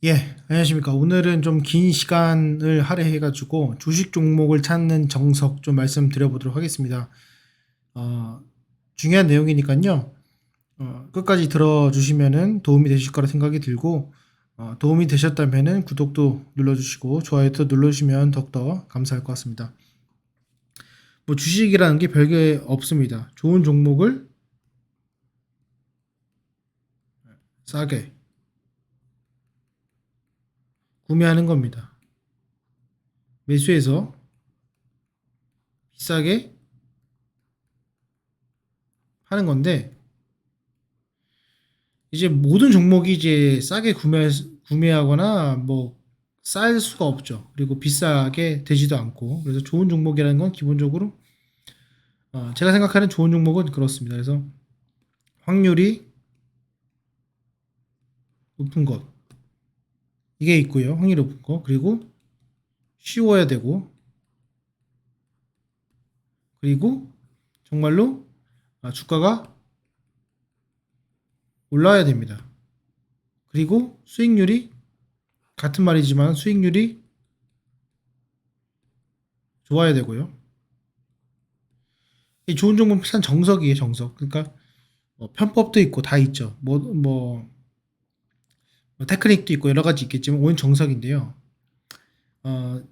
예, 안녕하십니까. 오늘은 좀 긴 시간을 할애해가지고 주식 종목을 찾는 정석 좀 말씀드려보도록 하겠습니다. 어, 중요한 내용이니까요. 끝까지 들어주시면은 도움이 되실 거라 생각이 들고, 도움이 되셨다면은 구독도 눌러주시고, 좋아요도 눌러주시면 더욱더 감사할 것 같습니다. 뭐 주식이라는 게 별게 없습니다. 좋은 종목을 싸게 구매하는 겁니다. 매수해서 비싸게 하는 건데, 이제 모든 종목이 이제 싸게 구매하거나 뭐 쌀 수가 없죠. 그리고 비싸게 되지도 않고. 그래서 좋은 종목이라는 건 기본적으로 제가 생각하는 좋은 종목은 그렇습니다. 그래서 확률이 높은 것 이게 있고요. 확률이 높은 거. 그리고 쉬워야 되고, 그리고 정말로 주가가 올라야 됩니다. 그리고 수익률이 같은 말이지만 수익률이 좋아야 되고요. 이 좋은 종목 산 정석이에요, 정석. 그러니까 편법도 있고 다 있죠. 테크닉도 있고 여러 가지 있겠지만 오늘 정석인데요. 어,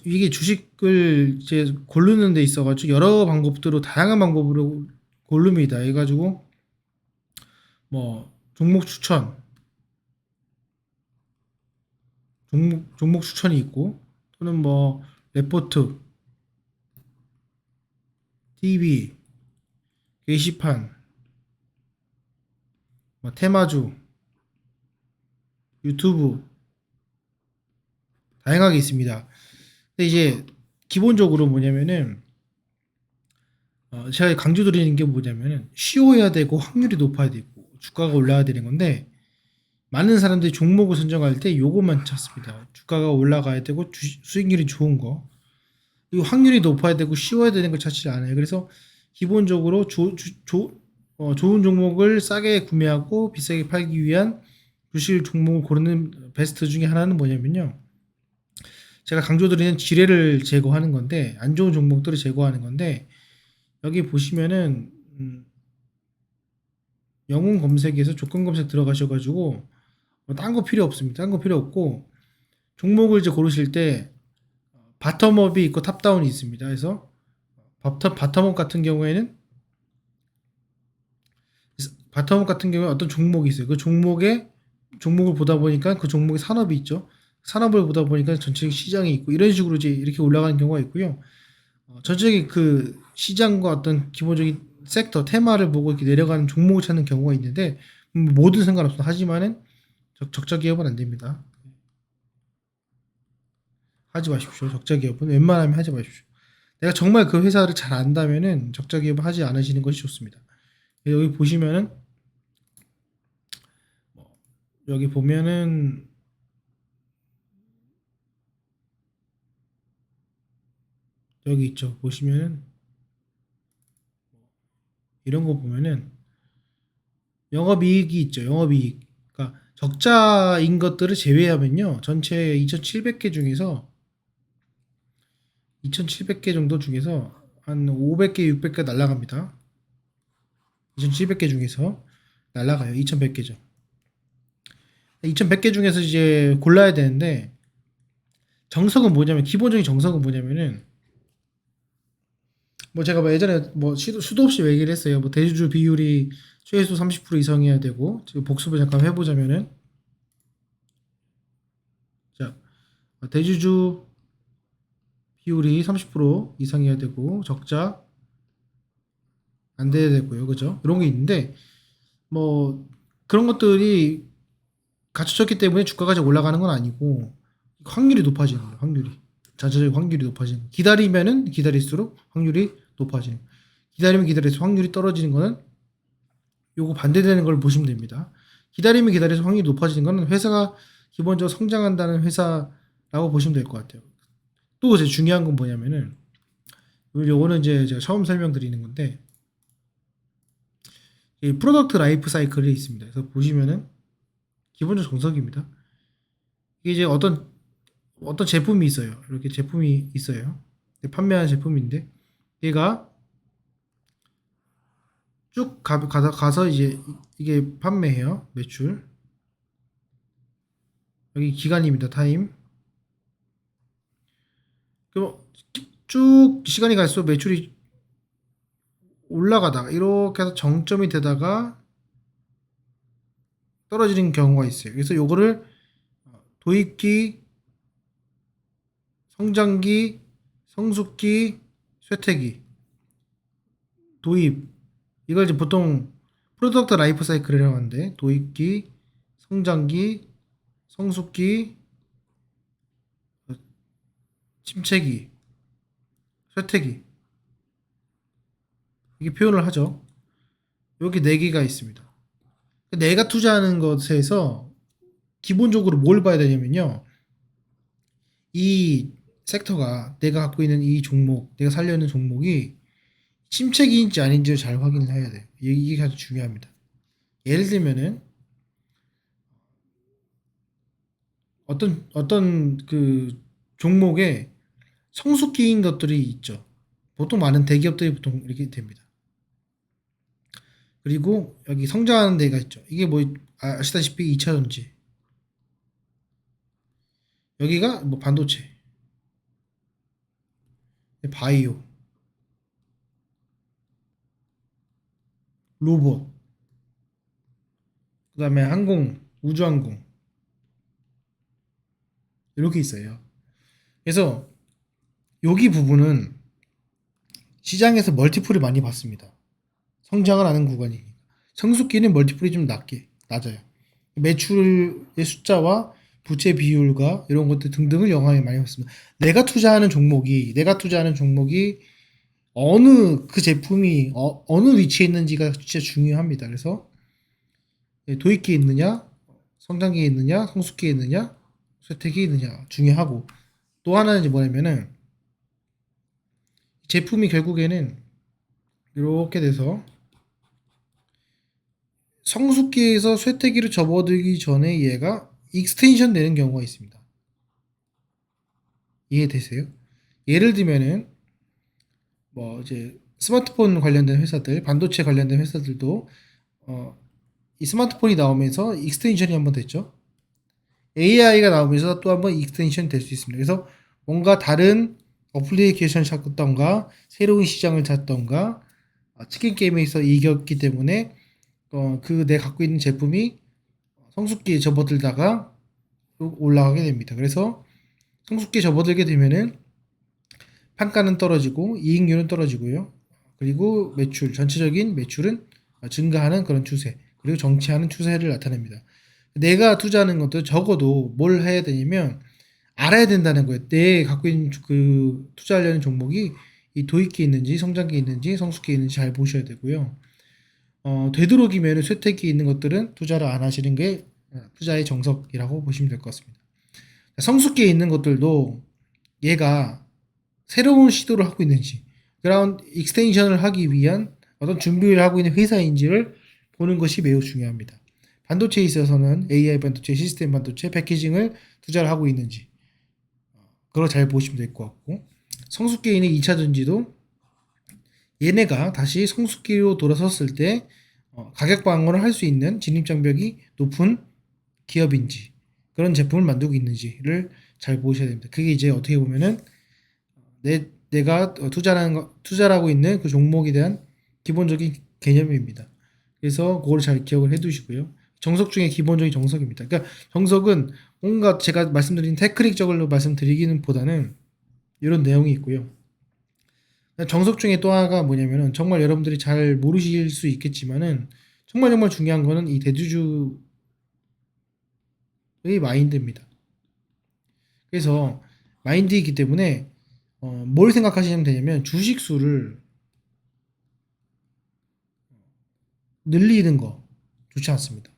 이게 주식을 이제 고르는 데 있어가지고 여러 방법들로 다양한 방법으로 고릅니다. 해가지고 뭐 종목 추천, 종목 추천이 있고 또는 뭐 레포트, TV, 게시판, 뭐 테마주, 유튜브 다양하게 있습니다. 근데 이제 기본적으로 뭐냐면은 제가 강조드리는 게 뭐냐면은 쉬워야 되고 확률이 높아야 되고 주가가 올라야 되는 건데 많은 사람들이 종목을 선정할 때 요것만 찾습니다. 주가가 올라가야 되고 수익률이 좋은 거 그리고 확률이 높아야 되고 쉬워야 되는 걸 찾지 않아요. 그래서 기본적으로 좋은 종목을 싸게 구매하고 비싸게 팔기 위한 주식 종목을 고르는 베스트 중에 하나는 뭐냐면요. 제가 강조드리는 지뢰를 제거하는 건데 안 좋은 종목들을 제거하는 건데 여기 보시면은 영웅 검색에서 조건 검색 들어가셔가지고 딴 거 필요 없습니다. 딴 거 필요 없고 종목을 이제 고르실 때 바텀업이 있고 탑다운이 있습니다. 그래서 바텀업 같은 경우에는 어떤 종목이 있어요. 그 종목을 보다 보니까 그 종목의 산업이 있죠. 산업을 보다 보니까 전체 시장이 있고 이런 식으로 이제 이렇게 올라가는 경우가 있고요. 전체적인 그 시장과 어떤 기본적인 섹터 테마를 보고 이렇게 내려가는 종목을 찾는 경우가 있는데 모든 상관없어. 하지만은 적자 기업은 안 됩니다. 하지 마십시오. 적자 기업은 웬만하면 하지 마십시오. 내가 정말 그 회사를 잘 안다면은 적자 기업 하지 않으시는 것이 좋습니다. 여기 보시면은 뭐 여기 보면은 여기 있죠. 보시면은 이런 거 보면은 영업이익이 있죠. 영업이익. 그러니까 적자인 것들을 제외하면요. 전체 2,700개 중에서 2,700개 정도 중에서 한 500개, 600개 날라갑니다. 2,700개 중에서 날라가요. 2,100개죠. 2,100개 중에서 이제 골라야 되는데 정석은 뭐냐면 기본적인 정석은 뭐냐면은 뭐 제가 뭐 예전에 뭐 수도 없이 얘기를 했어요. 뭐 대주주 비율이 최소 30% 이상이어야 되고 지금 복습을 잠깐 해보자면은 자 대주주 비율이 30% 이상이어야 되고 적자 안 돼야 되고요. 그죠? 이런 게 있는데 뭐 그런 것들이 갖춰졌기 때문에 주가가 좀 올라가는 건 아니고 확률이 높아지는 거예요. 확률이 자체적인 확률이 높아지는 거예요. 기다리면은 기다릴수록 확률이 높아지는 거예요. 기다리면 기다릴수록 확률이 떨어지는 거는 요거 반대되는 걸 보시면 됩니다. 기다리면 기다릴수록 확률이 높아지는 거는 회사가 기본적으로 성장한다는 회사라고 보시면 될 것 같아요. 또 이제 중요한 건 뭐냐면은 요거는 이제 제가 처음 설명드리는 건데 이 프로덕트 라이프 사이클이 있습니다. 그래서 보시면은 기본적 정석입니다. 이게 이제 어떤 제품이 있어요. 이렇게 제품이 있어요. 판매하는 제품인데 얘가 쭉 가서 이제 이게 판매해요. 매출. 여기 기간입니다. 타임. 그럼 쭉 시간이 갈수록 매출이 올라가다가 이렇게 해서 정점이 되다가 떨어지는 경우가 있어요. 그래서 요거를 도입기, 성장기, 성숙기, 쇠퇴기, 도입. 이걸 이제 보통 프로덕트 라이프 사이클이라고 하는데 도입기, 성장기, 성숙기, 침체기, 쇠퇴기 이게 표현을 하죠. 여기 네 개가 있습니다. 내가 투자하는 것에서 기본적으로 뭘 봐야 되냐면요. 이 섹터가 내가 갖고 있는 이 종목, 내가 살려는 종목이 침체기인지 아닌지를 잘 확인을 해야 돼요. 이게 가장 중요합니다. 예를 들면은 어떤 그 종목에 성숙기인 것들이 있죠. 보통 많은 대기업들이 보통 이렇게 됩니다. 그리고 여기 성장하는 데가 있죠. 이게 뭐 아시다시피 2차전지. 여기가 뭐 반도체, 바이오, 로봇, 그다음에 항공, 우주항공 이렇게 있어요. 그래서 여기 부분은 시장에서 멀티플을 많이 받습니다. 성장을 하는 구간이니까. 성숙기는 멀티플이 좀 낮아요. 매출의 숫자와 부채 비율과 이런 것들 등등을 영향을 많이 받습니다. 내가 투자하는 종목이 어느 그 제품이 어느 위치에 있는지가 진짜 중요합니다. 그래서 도입기에 있느냐, 성장기에 있느냐, 성숙기에 있느냐, 쇠퇴기에 있느냐 중요하고 또 하나는 뭐냐면은 제품이 결국에는 이렇게 돼서 성숙기에서 쇠퇴기로 접어들기 전에 얘가 익스텐션 되는 경우가 있습니다. 이해되세요? 예를 들면은 뭐 이제 스마트폰 관련된 회사들, 반도체 관련된 회사들도 이 스마트폰이 나오면서 익스텐션이 한번 됐죠. AI가 나오면서 또 한번 익스텐션 될 수 있습니다. 그래서 뭔가 다른 어플리케이션 찾던가 새로운 시장을 찾던가 치킨 게임에서 이겼기 때문에 그 내 갖고 있는 제품이 성숙기에 접어들다가 올라가게 됩니다. 그래서 성숙기에 접어들게 되면은 판가는 떨어지고 이익률은 떨어지고요. 그리고 전체적인 매출은 증가하는 그런 추세, 그리고 정체하는 추세를 나타냅니다. 내가 투자하는 것도 적어도 뭘 해야 되냐면 알아야 된다는 거예요. 내 갖고 있는 그 투자하려는 종목이 이 도입기에 있는지 성장기에 있는지 성숙기에 있는지 잘 보셔야 되고요. 되도록이면 쇠퇴기에 있는 것들은 투자를 안 하시는 게 투자의 정석이라고 보시면 될 것 같습니다. 성숙기에 있는 것들도 얘가 새로운 시도를 하고 있는지 그라운드 익스텐션을 하기 위한 어떤 준비를 하고 있는 회사인지를 보는 것이 매우 중요합니다. 반도체에 있어서는 AI 반도체, 시스템 반도체, 패키징을 투자를 하고 있는지 그걸 잘 보시면 될 것 같고 성숙기에 있는 2차 전지도 얘네가 다시 성숙기로 돌아섰을 때 가격 방어를 할 수 있는 진입장벽이 높은 기업인지 그런 제품을 만들고 있는지를 잘 보셔야 됩니다. 그게 이제 어떻게 보면은 내가 투자하고 있는 그 종목에 대한 기본적인 개념입니다. 그래서 그걸 잘 기억을 해 두시고요. 정석 중에 기본적인 정석입니다. 그러니까 정석은 뭔가 제가 말씀드린 테크닉적으로 말씀드리기는 보다는 이런 내용이 있고요. 정석 중에 또 하나가 뭐냐면은 정말 여러분들이 잘 모르실 수 있겠지만은 정말 중요한 거는 이 대주주의 마인드입니다. 그래서 마인드이기 때문에 뭘 생각하시면 되냐면 주식수를 늘리는 거 좋지 않습니다.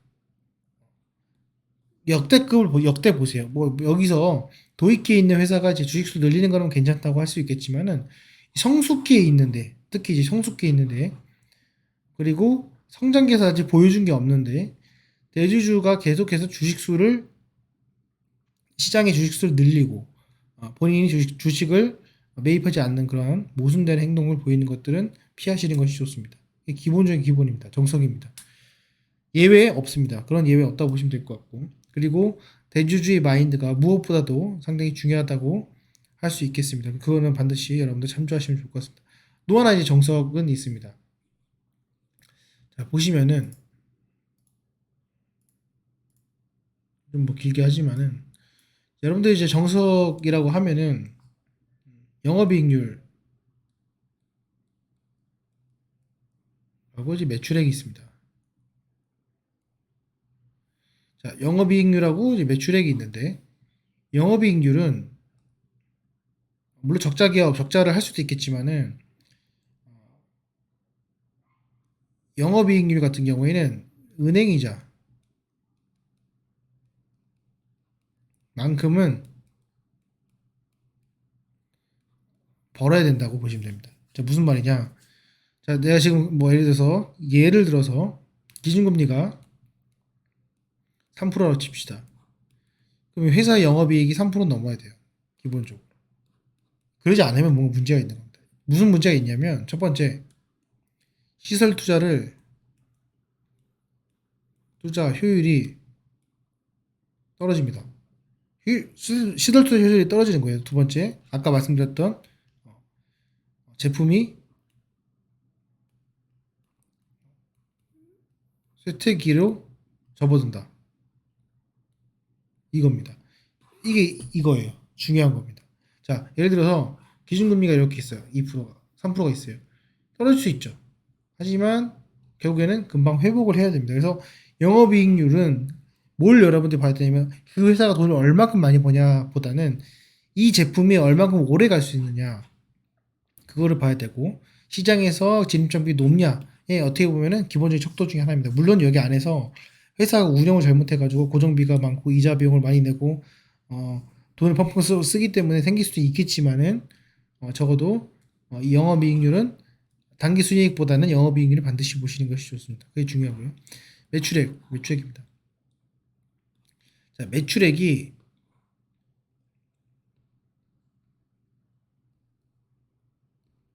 역대 보세요. 뭐 여기서 도입기에 있는 회사가 이제 주식수 늘리는 거는 괜찮다고 할 수 있겠지만은 성숙기에 있는데 특히 이제 성숙기에 있는데 그리고 성장기에서 아직 보여준 게 없는데 대주주가 계속해서 주식수를 시장의 주식수를 늘리고 본인이 주식을 매입하지 않는 그런 모순되는 행동을 보이는 것들은 피하시는 것이 좋습니다. 이게 기본적인 기본입니다. 정석입니다. 예외 없습니다. 그런 예외 없다고 보시면 될 것 같고, 그리고 대주주의 마인드가 무엇보다도 상당히 중요하다고 할 수 있겠습니다. 그거는 반드시 여러분들 참조하시면 좋을 것 같습니다. 또 하나 이제 정석은 있습니다. 자, 보시면은 좀 뭐 길게 하지만은 여러분들 이제 정석이라고 하면은 영업이익률 하고 이제 매출액이 있습니다. 자, 영업이익률하고 이제 매출액이 있는데, 영업이익률은 물론 적자 기업 적자를 할 수도 있겠지만은 영업이익률 같은 경우에는 은행이자 만큼은 벌어야 된다고 보시면 됩니다. 자, 무슨 말이냐? 자, 내가 지금 뭐 예를 들어서 기준금리가 3%라고 칩시다. 그러면 회사의 영업이익이 3% 넘어야 돼요. 기본적으로. 그러지 않으면 뭔가 문제가 있는 겁니다. 무슨 문제가 있냐면 첫 번째, 시설 투자 효율이 떨어집니다. 시설 투자 효율이 떨어지는 거예요. 두 번째, 아까 말씀드렸던 제품이 쇠퇴기로 접어든다. 이겁니다. 이게 이거예요. 중요한 겁니다. 자, 예를 들어서 기준금리가 이렇게 있어요. 2%가, 3%가 있어요. 떨어질 수 있죠. 하지만 결국에는 금방 회복을 해야 됩니다. 그래서 영업이익률은 뭘 여러분들이 봐야 되냐면 그 회사가 돈을 얼마큼 많이 버냐 보다는 이 제품이 얼마큼 오래 갈 수 있느냐, 그거를 봐야 되고, 시장에서 진입장벽이 높냐에 어떻게 보면은 기본적인 척도 중에 하나입니다. 물론 여기 안에서 회사가 운영을 잘못해가지고 고정비가 많고 이자 비용을 많이 내고 돈을 펑펑 쓰기 때문에 생길 수도 있겠지만은 적어도 이 영업이익률은 단기 순이익보다는 영업이익률을 반드시 보시는 것이 좋습니다. 그게 중요하고요. 매출액입니다. 자, 매출액이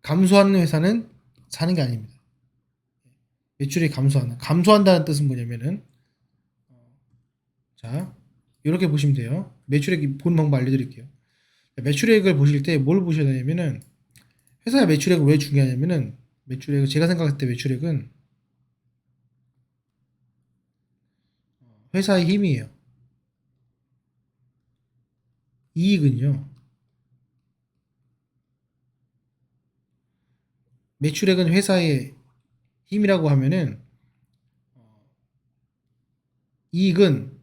감소하는 회사는 사는 게 아닙니다. 매출액이 감소한다는 뜻은 뭐냐면은 자, 이렇게 보시면 돼요. 매출액 보는 방법 알려드릴게요. 매출액을 보실 때 뭘 보셔야 되냐면은, 회사의 매출액은 왜 중요하냐면은, 제가 생각할 때 매출액은 회사의 힘이에요. 이익은요, 매출액은 회사의 힘이라고 하면은 이익은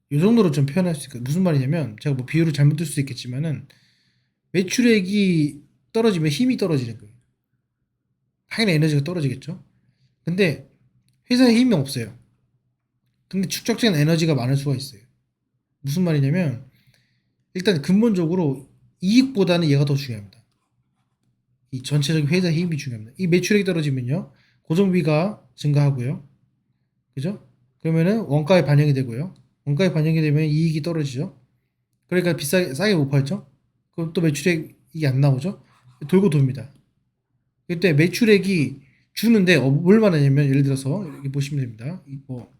이 정도로 좀 표현할 수 있어요. 무슨 말이냐면, 제가 뭐 비율을 잘못 들 수도 있겠지만은, 매출액이 떨어지면 힘이 떨어지는 거예요. 당연히 에너지가 떨어지겠죠. 근데 회사에 힘이 없어요. 근데 축적된 에너지가 많을 수가 있어요. 무슨 말이냐면, 일단 근본적으로 이익보다는 얘가 더 중요합니다. 이 전체적인 회사 힘이 중요합니다. 이 매출액이 떨어지면요, 고정비가 증가하고요. 그죠? 그러면은 원가에 반영이 되고요. 원가에 반영이 되면 이익이 떨어지죠. 그러니까 싸게 못 팔죠. 그럼 또 매출액이 안 나오죠. 돌고 돕니다. 그때 매출액이 주는데 뭘 말하냐면, 예를 들어서 이렇게 보시면 됩니다. 뭐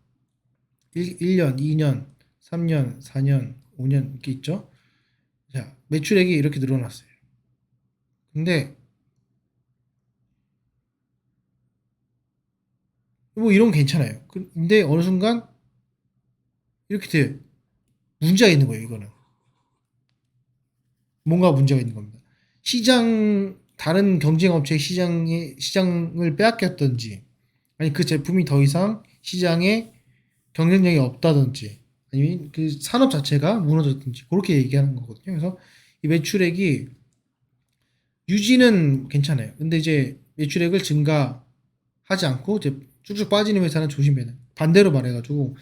1년, 2년, 3년, 4년, 5년 이렇게 있죠. 자, 매출액이 이렇게 늘어났어요. 근데 뭐 이런 건 괜찮아요. 근데 어느 순간 이렇게 돼. 문제가 있는 거예요, 이거는. 뭔가 문제가 있는 겁니다. 다른 경쟁 업체의 시장을 빼앗겼던지, 아니 그 제품이 더 이상 시장에 경쟁력이 없다든지, 아니면 그 산업 자체가 무너졌든지, 그렇게 얘기하는 거거든요. 그래서 이 매출액이 유지는 괜찮아요. 근데 이제 매출액을 증가하지 않고 이제 쭉쭉 빠지는 회사는 조심해야 돼요. 반대로 말해가지고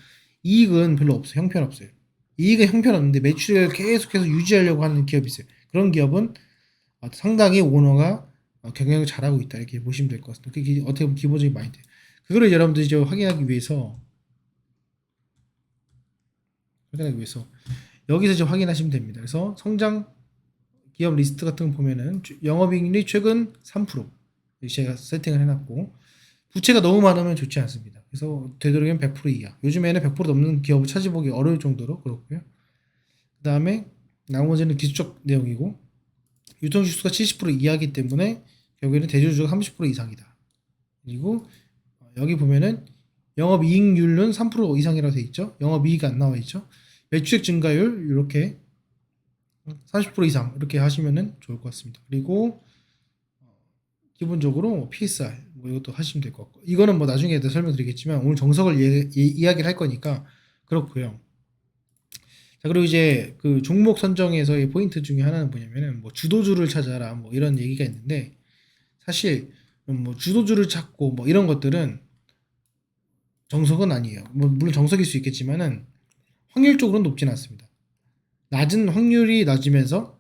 이익은 별로 없어요. 형편없어요. 이익은 형편없는데 매출액을 계속해서 유지하려고 하는 기업이 있어요. 그런 기업은 상당히 오너가 경영을 잘하고 있다, 이렇게 보시면 될 것 같습니다. 그게 어떻게 보면 기본적인 마인드예요. 그거를 여러분들이 이제 확인하기 위해서 확인하기 위해서 여기서 이제 확인하시면 됩니다. 그래서 성장 기업 리스트 같은 거 보면은 영업이익률이 최근 3% 제가 세팅을 해놨고 부채가 너무 많으면 좋지 않습니다. 그래서 되도록이면 100% 이하. 요즘에는 100% 넘는 기업을 찾아보기 어려울 정도로 그렇고요. 그 다음에 나머지는 기술적 내용이고 유통지수가 70% 이하이기 때문에 결국에는 대주주가 30% 이상이다. 그리고 여기 보면은 영업이익률은 3% 이상이라고 돼 있죠. 영업이익이 안 나와 있죠. 매출액 증가율 이렇게 30% 이상 이렇게 하시면은 좋을 것 같습니다. 그리고 기본적으로 PSR 뭐 이것도 하시면 될 것 같고 이거는 뭐 나중에 설명드리겠지만 오늘 정석을 이야기를 할 거니까 그렇고요. 자 그리고 이제 그 종목 선정에서의 포인트 중에 하나는 뭐냐면은 뭐 주도주를 찾아라 뭐 이런 얘기가 있는데 사실 뭐 주도주를 찾고 뭐 이런 것들은 정석은 아니에요. 뭐 물론 정석일 수 있겠지만은 확률적으로는 높지는 않습니다. 낮은 확률이 낮으면서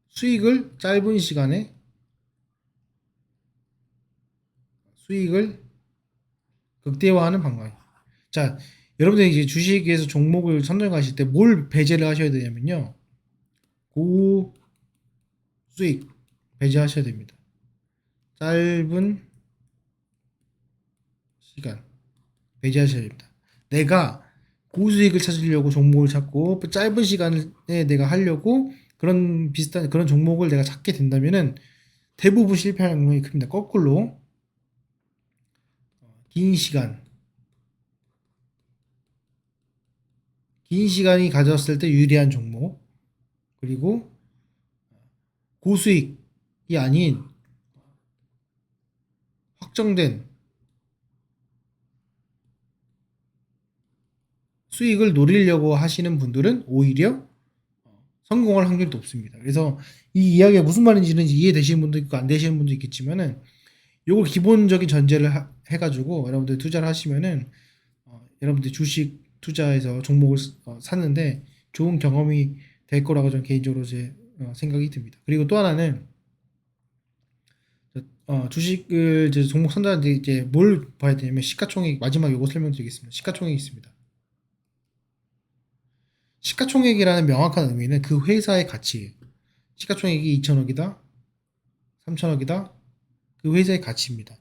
수익을 짧은 시간에 수익을 극대화하는 방향. 자, 여러분들이 이제 주식에서 종목을 선정하실 때 뭘 배제를 하셔야 되냐면요. 고수익 배제하셔야 됩니다. 짧은 시간 배제하셔야 됩니다. 내가 고수익을 찾으려고 종목을 찾고 짧은 시간에 내가 하려고 그런 비슷한 그런 종목을 내가 찾게 된다면은 대부분 실패하는 경우가 큽니다. 거꾸로 긴 시간 긴 시간이 가졌을 때 유리한 종목 그리고 고수익이 아닌 확정된 수익을 노리려고 하시는 분들은 오히려 성공할 확률이 높습니다. 그래서 이 이야기가 무슨 말인지는 이해되시는 분도 있고 안 되시는 분도 있겠지만은 요걸 기본적인 전제를 해가지고 여러분들 투자를 하시면은 여러분들 주식 투자해서 종목을 샀는데 좋은 경험이 될 거라고 저는 개인적으로 제 생각이 듭니다. 그리고 또 하나는 주식을 이제 종목 선정할 때 이제 뭘 봐야 되냐면 시가총액 마지막 요거 설명드리겠습니다. 시가총액이 있습니다. 시가총액이라는 명확한 의미는 그 회사의 가치예요. 시가총액이 2천억이다, 3천억이다, 그 회사의 가치입니다.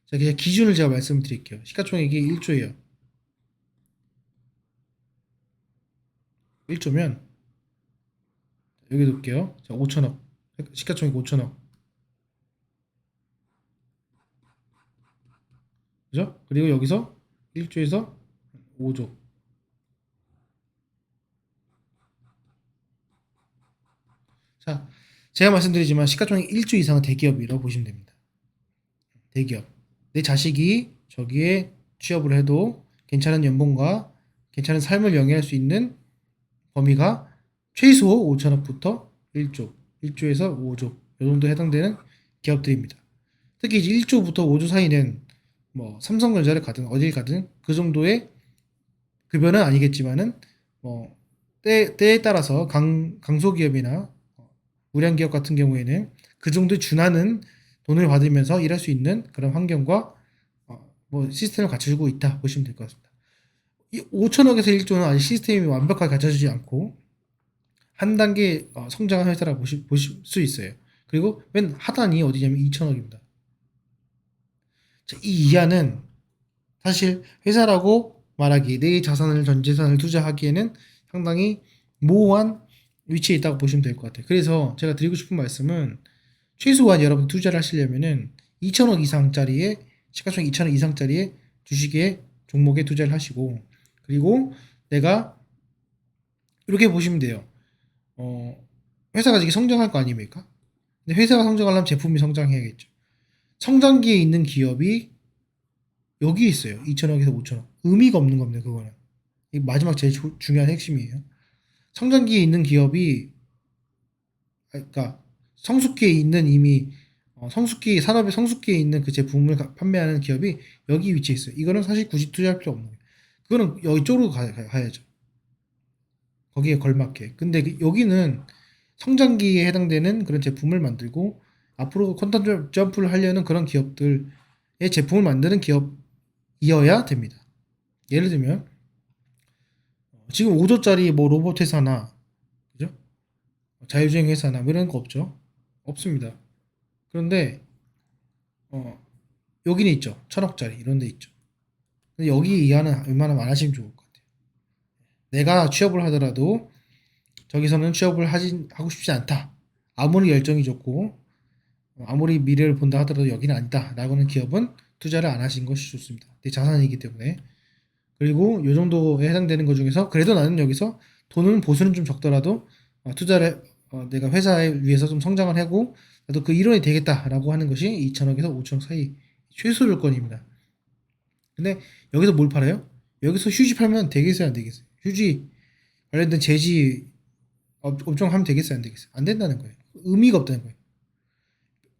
자, 그냥 기준을 제가 말씀드릴게요. 시가총액이 1조예요. 1조면 여기 놓을게요. 자, 5천억. 시가총액 5천억. 그죠? 그리고 여기서 1조에서 5조. 자, 제가 말씀드리지만 시가총액 1조 이상은 대기업이라고 보시면 됩니다. 대기업. 내 자식이 저기에 취업을 해도 괜찮은 연봉과 괜찮은 삶을 영위할 수 있는 범위가 최소 5천억부터 1조, 1조에서 5조 이 정도 해당되는 기업들입니다. 특히 이제 1조부터 5조 사이는 뭐 삼성전자를 가든 어딜 가든 그 정도의 급여는 아니겠지만은 뭐 때에 따라서 강소기업이나 우량기업 같은 경우에는 그 정도에 준하는 돈을 받으면서 일할 수 있는 그런 환경과 뭐 시스템을 갖추고 있다 보시면 될 것 같습니다. 이 5천억에서 1조는 아직 시스템이 완벽하게 갖춰지지 않고 한 단계 성장한 회사라고 보실 수 있어요. 그리고 맨 하단이 어디냐면 2천억입니다. 이 이하는 사실 회사라고 말하기, 내 자산을 전 재산을 투자하기에는 상당히 모호한 위치에 있다고 보시면 될 것 같아요. 그래서 제가 드리고 싶은 말씀은 최소한 여러분 투자를 하시려면은 2천억 이상짜리의 시가총액 2천억 이상짜리의 주식의 종목에 투자를 하시고 그리고 내가 이렇게 보시면 돼요. 회사가 이게 성장할 거 아닙니까? 근데 회사가 성장하려면 제품이 성장해야겠죠. 성장기에 있는 기업이 여기 있어요. 2천억에서 5천억. 의미가 없는 겁니다. 그거는. 이 마지막 제일 중요한 핵심이에요. 성장기에 있는 기업이 그러니까 성숙기에 있는 이미 성숙기 산업의 성숙기에 있는 그 제품을 판매하는 기업이 여기 위치해 있어요. 이거는 사실 굳이 투자할 필요 없는 거예요. 그거는 여기 쪽으로 가야죠. 거기에 걸맞게. 근데 여기는 성장기에 해당되는 그런 제품을 만들고 앞으로 퀀텀 점프를 하려는 그런 기업들 제품을 만드는 기업이어야 됩니다. 예를 들면 지금 5조짜리 뭐 로봇 회사나 그죠? 자율주행 회사나 뭐 이런 거 없죠? 없습니다. 그런데 어, 여기는 있죠. 1,000억짜리 이런 데 있죠. 근데 여기 이하는 웬만하면 안 하시면 좋을 것 같아요. 내가 취업을 하더라도 저기서는 취업을 하고 싶지 않다. 아무리 열정이 좋고 아무리 미래를 본다 하더라도 여기는 아니다. 라고는 기업은 투자를 안 하신 것이 좋습니다. 내 자산이기 때문에. 그리고 요 정도에 해당되는 것 중에서 그래도 나는 여기서 돈은 보수는 좀 적더라도 투자를 내가 회사에 위해서 좀 성장을 하고 나도 그 일원이 되겠다라고 하는 것이 2천억에서 5천억 사이 최소 조건입니다. 근데 여기서 뭘 팔아요? 여기서 휴지 팔면 되겠어요, 안 되겠어요? 휴지 관련된 제지 업종 하면 되겠어요, 안 되겠어요? 안 된다는 거예요. 의미가 없다는 거예요.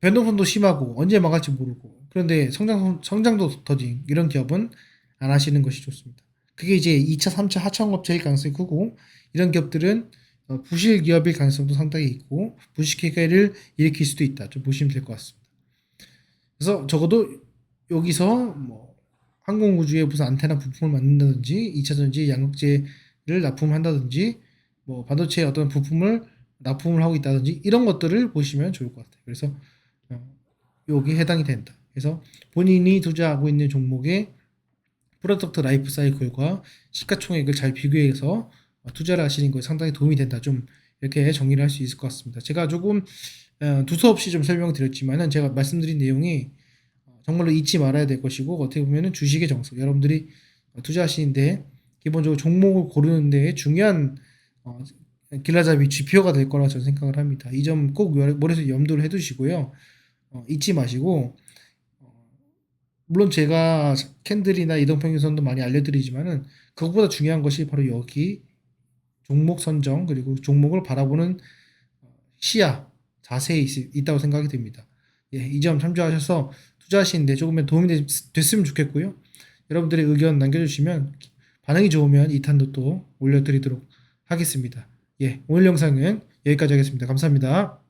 변동성도 심하고 언제 망할지 모르고 그런데 성장도 더딘 이런 기업은 안 하시는 것이 좋습니다. 그게 이제 2차, 3차 하청업체일 가능성이 크고 이런 기업들은 부실 기업일 가능성도 상당히 있고 부실회계를 일으킬 수도 있다. 좀 보시면 될 것 같습니다. 그래서 적어도 여기서 뭐 항공우주에 무슨 안테나 부품을 만든다든지 2차 전지 양극재를 납품한다든지 뭐 반도체 어떤 부품을 납품을 하고 있다든지 이런 것들을 보시면 좋을 것 같아요. 그래서 여기 해당이 된다. 그래서 본인이 투자하고 있는 종목의 프로덕트 라이프 사이클과 시가총액을 잘 비교해서 투자를 하시는 것에 상당히 도움이 된다. 좀 이렇게 정리를 할 수 있을 것 같습니다. 제가 조금 두서없이 좀 설명드렸지만은 제가 말씀드린 내용이 정말로 잊지 말아야 될 것이고 어떻게 보면은 주식의 정석 여러분들이 투자하시는데 기본적으로 종목을 고르는 데 중요한 길라잡이 지표가 될 거라 저는 생각을 합니다. 이 점 꼭 머릿속에 염두를 해두시고요. 잊지 마시고 물론 제가 캔들이나 이동평균선도 많이 알려드리지만은 그것보다 중요한 것이 바로 여기 종목 선정 그리고 종목을 바라보는 시야 자세히 있다고 생각이 됩니다. 예, 이 점 참조하셔서 투자하시는데 조금만 도움이 됐으면 좋겠고요. 여러분들의 의견 남겨주시면 반응이 좋으면 2탄도 또 올려드리도록 하겠습니다. 예, 오늘 영상은 여기까지 하겠습니다. 감사합니다.